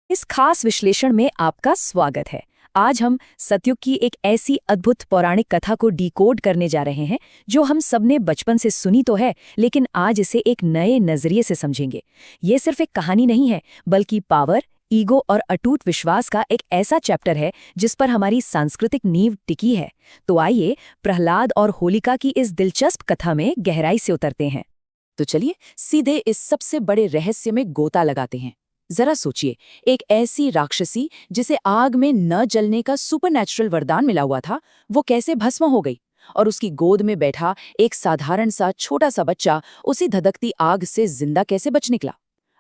इस खास विश्लेषण में आपका स्वागत है। आज हम सतयुग की एक ऐसी अद्भुत पौराणिक कथा को डिकोड करने जा रहे हैं जो हम सबने बचपन से सुनी तो है, लेकिन आज इसे एक नए नजरिए से समझेंगे। ये सिर्फ एक कहानी नहीं है, बल्कि पावर, ईगो और अटूट विश्वास का एक ऐसा चैप्टर है जिस पर हमारी सांस्कृतिक नींव टिकी है। तो आइए प्रहलाद और होलिका की इस दिलचस्प कथा में गहराई से उतरते हैं। तो चलिए सीधे इस सबसे बड़े रहस्य में गोता लगाते हैं। जरा सोचिए, एक ऐसी राक्षसी जिसे आग में न जलने का सुपरनैचुरल वरदान मिला हुआ था, वो कैसे भस्म हो गई? और उसकी गोद में बैठा एक साधारण सा छोटा सा बच्चा उसी धधकती आग से जिंदा कैसे बच निकला?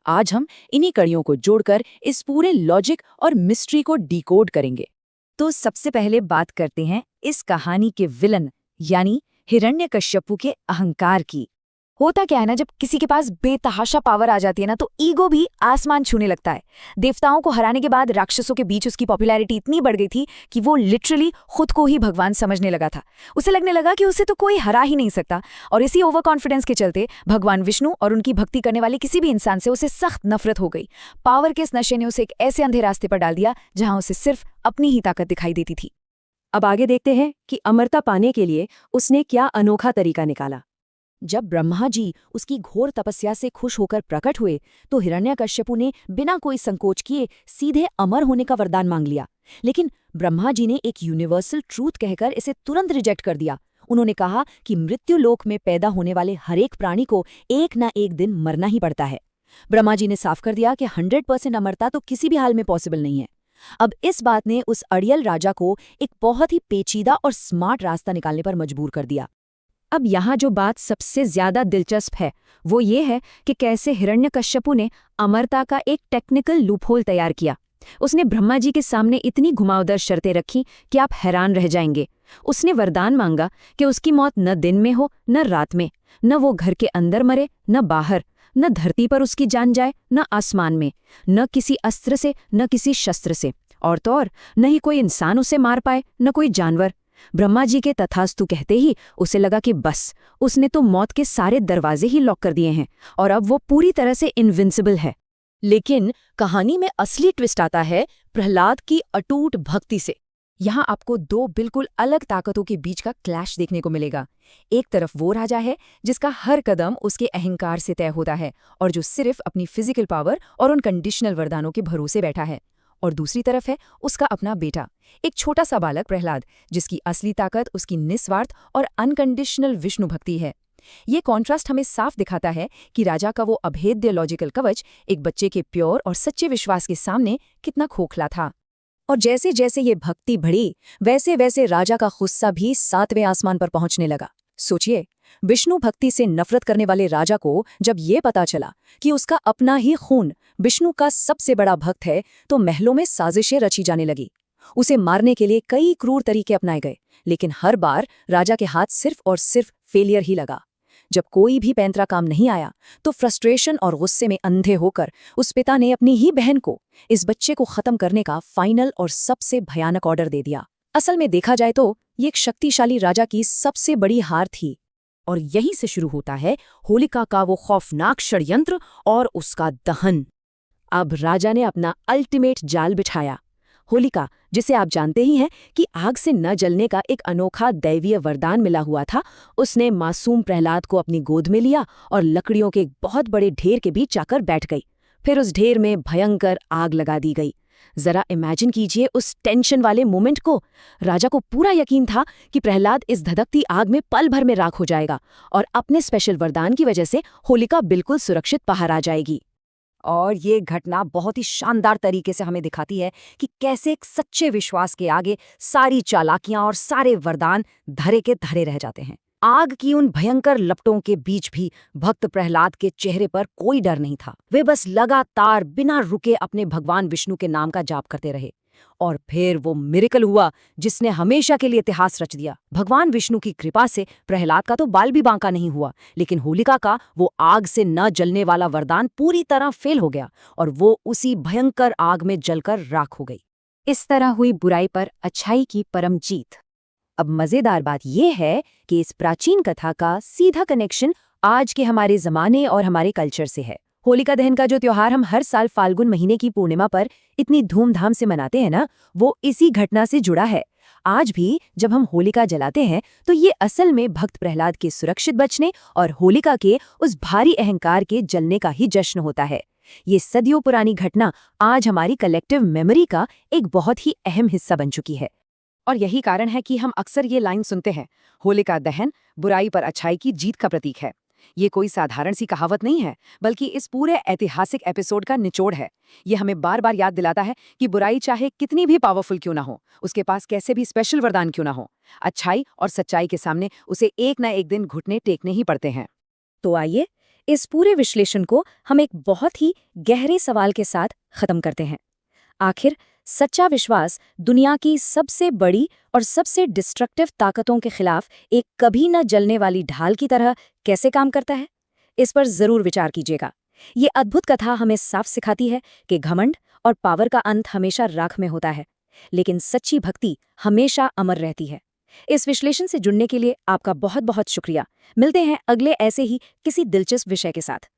आज हम इन्हीं कड़ियों को जोड़कर इस पूरे लॉजिक और मिस्ट्री को डिकोड करेंगे। तो सबसे पहले बात करते हैं इस कहानी के विलन यानी हिरण्यकश्यपु के अहंकार की। होता क्या है ना, जब किसी के पास बेतहाशा पावर आ जाती है ना, तो ईगो भी आसमान छूने लगता है। देवताओं को हराने के बाद राक्षसों के बीच उसकी पॉपुलैरिटी इतनी बढ़ गई थी कि वो लिटरली खुद को ही भगवान समझने लगा था। उसे लगने लगा कि उसे तो कोई हरा ही नहीं सकता, और इसी ओवर कॉन्फिडेंस के चलते भगवान विष्णु और उनकी भक्ति करने वाले किसी भी इंसान से उसे सख्त नफरत हो गई। पावर के इस नशे ने उसे एक ऐसे अंधे रास्ते पर डाल दिया जहां उसे सिर्फ अपनी ही ताकत दिखाई देती थी। अब आगे देखते हैं कि अमरता पाने के लिए उसने क्या अनोखा तरीका निकाला। जब ब्रह्मा जी उसकी घोर तपस्या से खुश होकर प्रकट हुए तो हिरण्यकश्यपु ने बिना कोई संकोच किए सीधे अमर होने का वरदान मांग लिया। लेकिन ब्रह्मा जी ने एक यूनिवर्सल ट्रूथ कहकर इसे तुरंत रिजेक्ट कर दिया। उन्होंने कहा कि मृत्यु लोक में पैदा होने वाले हरेक प्राणी को एक न एक दिन मरना ही पड़ता है। ब्रह्मा जी ने साफ कर दिया कि 100% अमरता तो किसी भी हाल में पॉसिबल नहीं है। अब इस बात ने उस अड़ियल राजा को एक बहुत ही पेचीदा और स्मार्ट रास्ता निकालने पर मजबूर कर दिया। अब यहाँ जो बात सबसे ज्यादा दिलचस्प है वो ये है कि कैसे हिरण्यकश्यपु ने अमरता का एक टेक्निकल लूपहोल तैयार किया। उसने ब्रह्मा जी के सामने इतनी घुमावदार शर्तें रखी कि आप हैरान रह जाएंगे। उसने वरदान मांगा कि उसकी मौत न दिन में हो न रात में, न वो घर के अंदर मरे न बाहर, न धरती पर उसकी जान जाए न आसमान में, न किसी अस्त्र से न किसी शस्त्र से, और तो और न ही कोई इंसान उसे मार पाए न कोई जानवर। ब्रह्मा जी के तथास्तु कहते ही उसे लगा कि बस उसने तो मौत के सारे दरवाजे ही लॉक कर दिए हैं और अब वो पूरी तरह से इनविंसिबल है। लेकिन कहानी में असली ट्विस्ट आता है प्रहलाद की अटूट भक्ति से। यहाँ आपको दो बिल्कुल अलग ताकतों के बीच का क्लैश देखने को मिलेगा। एक तरफ वो राजा है जिसका हर कदम उसके अहंकार से तय होता है और जो सिर्फ अपनी फिजिकल पावर और उन कंडीशनल वरदानों के भरोसे बैठा है, और दूसरी तरफ है उसका अपना बेटा, एक छोटा सा बालक प्रहलाद, जिसकी असली ताकत उसकी निस्वार्थ और अनकंडीशनल विष्णु भक्ति है। ये कॉन्ट्रास्ट हमें साफ दिखाता है कि राजा का वो अभेद्य लॉजिकल कवच एक बच्चे के प्योर और सच्चे विश्वास के सामने कितना खोखला था। और जैसे जैसे ये भक्ति बढ़ी, वैसे वैसे राजा का गुस्सा भी 7वें आसमान पर पहुंचने लगा। सोचिए, विष्णु भक्ति से नफरत करने वाले राजा को जब ये पता चला कि उसका अपना ही खून विष्णु का सबसे बड़ा भक्त है, तो महलों में साजिशें रची जाने लगी। उसे मारने के लिए कई क्रूर तरीके अपनाए गए, लेकिन हर बार राजा के हाथ सिर्फ और सिर्फ फेलियर ही लगा। जब कोई भी पैंतरा काम नहीं आया तो फ्रस्ट्रेशन और गुस्से में अंधे होकर उस पिता ने अपनी ही बहन को, इस बच्चे को खत्म करने का फाइनल और सबसे भयानक ऑर्डर दे दिया। असल में देखा जाए तो ये एक शक्तिशाली राजा की सबसे बड़ी हार थी। और यहीं से शुरू होता है होलिका का वो खौफनाक षड्यंत्र और उसका दहन। अब राजा ने अपना अल्टीमेट जाल बिछाया। होलिका, जिसे आप जानते ही हैं कि आग से न जलने का एक अनोखा दैवीय वरदान मिला हुआ था, उसने मासूम प्रहलाद को अपनी गोद में लिया और लकड़ियों के एक बहुत बड़े ढेर के बीच जाकर बैठ गई। फिर उस ढेर में भयंकर आग लगा दी गई। जरा इमेजिन कीजिए उस टेंशन वाले मोमेंट को। राजा को पूरा यकीन था कि प्रहलाद इस धधकती आग में पल भर में राख हो जाएगा और अपने स्पेशल वरदान की वजह से होलिका बिल्कुल सुरक्षित बाहर आ जाएगी। और ये घटना बहुत ही शानदार तरीके से हमें दिखाती है कि कैसे एक सच्चे विश्वास के आगे सारी चालाकियां और सारे वरदान धरे के धरे रह जाते हैं। आग की उन भयंकर लपटों के बीच भी भक्त प्रहलाद के चेहरे पर कोई डर नहीं था। वे बस लगातार बिना रुके अपने भगवान विष्णु के नाम का जाप करते रहे। और फिर वो मिरेकल हुआ जिसने हमेशा के लिए इतिहास रच दिया। भगवान विष्णु की कृपा से प्रहलाद का तो बाल भी बांका नहीं हुआ, लेकिन होलिका का वो आग से न जलने वाला वरदान पूरी तरह फेल हो गया और वो उसी भयंकर आग में जलकर राख हो गई। इस तरह हुई बुराई पर अच्छाई की परम जीत। अब मजेदार बात यह है कि इस प्राचीन कथा का सीधा कनेक्शन आज के हमारे जमाने और हमारे कल्चर से है। होलिका दहन का जो त्योहार हम हर साल फाल्गुन महीने की पूर्णिमा पर इतनी धूमधाम से मनाते हैं ना, वो इसी घटना से जुड़ा है। आज भी जब हम होलिका जलाते हैं तो ये असल में भक्त प्रहलाद के सुरक्षित बचने और होलिका के उस भारी अहंकार के जलने का ही जश्न होता है। ये सदियों पुरानी घटना आज हमारी कलेक्टिव मेमोरी का एक बहुत ही अहम हिस्सा बन चुकी है। और यही कारण है कि हम अक्सर ये लाइन सुनते हैं, होलिका दहन बुराई पर अच्छाई की जीत का प्रतीक है। ये कोई साधारण सी कहावत नहीं है, बल्कि इस पूरे ऐतिहासिक एपिसोड का निचोड़ है। ये हमें बार बार याद दिलाता है कि बुराई चाहे कितनी भी पावरफुल क्यों ना हो, उसके पास कैसे भी स्पेशल वरदान क्यों ना हो, अच्छाई और सच्चाई के सामने उसे एक न एक दिन घुटने टेकने ही पड़ते हैं। तो आइए इस पूरे विश्लेषण को हम एक बहुत ही गहरे सवाल के साथ खत्म करते हैं। आखिर सच्चा विश्वास दुनिया की सबसे बड़ी और सबसे डिस्ट्रक्टिव ताकतों के खिलाफ एक कभी न जलने वाली ढाल की तरह कैसे काम करता है? इस पर जरूर विचार कीजिएगा। ये अद्भुत कथा हमें साफ सिखाती है कि घमंड और पावर का अंत हमेशा राख में होता है, लेकिन सच्ची भक्ति हमेशा अमर रहती है। इस विश्लेषण से जुड़ने के लिए आपका बहुत बहुत शुक्रिया। मिलते हैं अगले ऐसे ही किसी दिलचस्प विषय के साथ।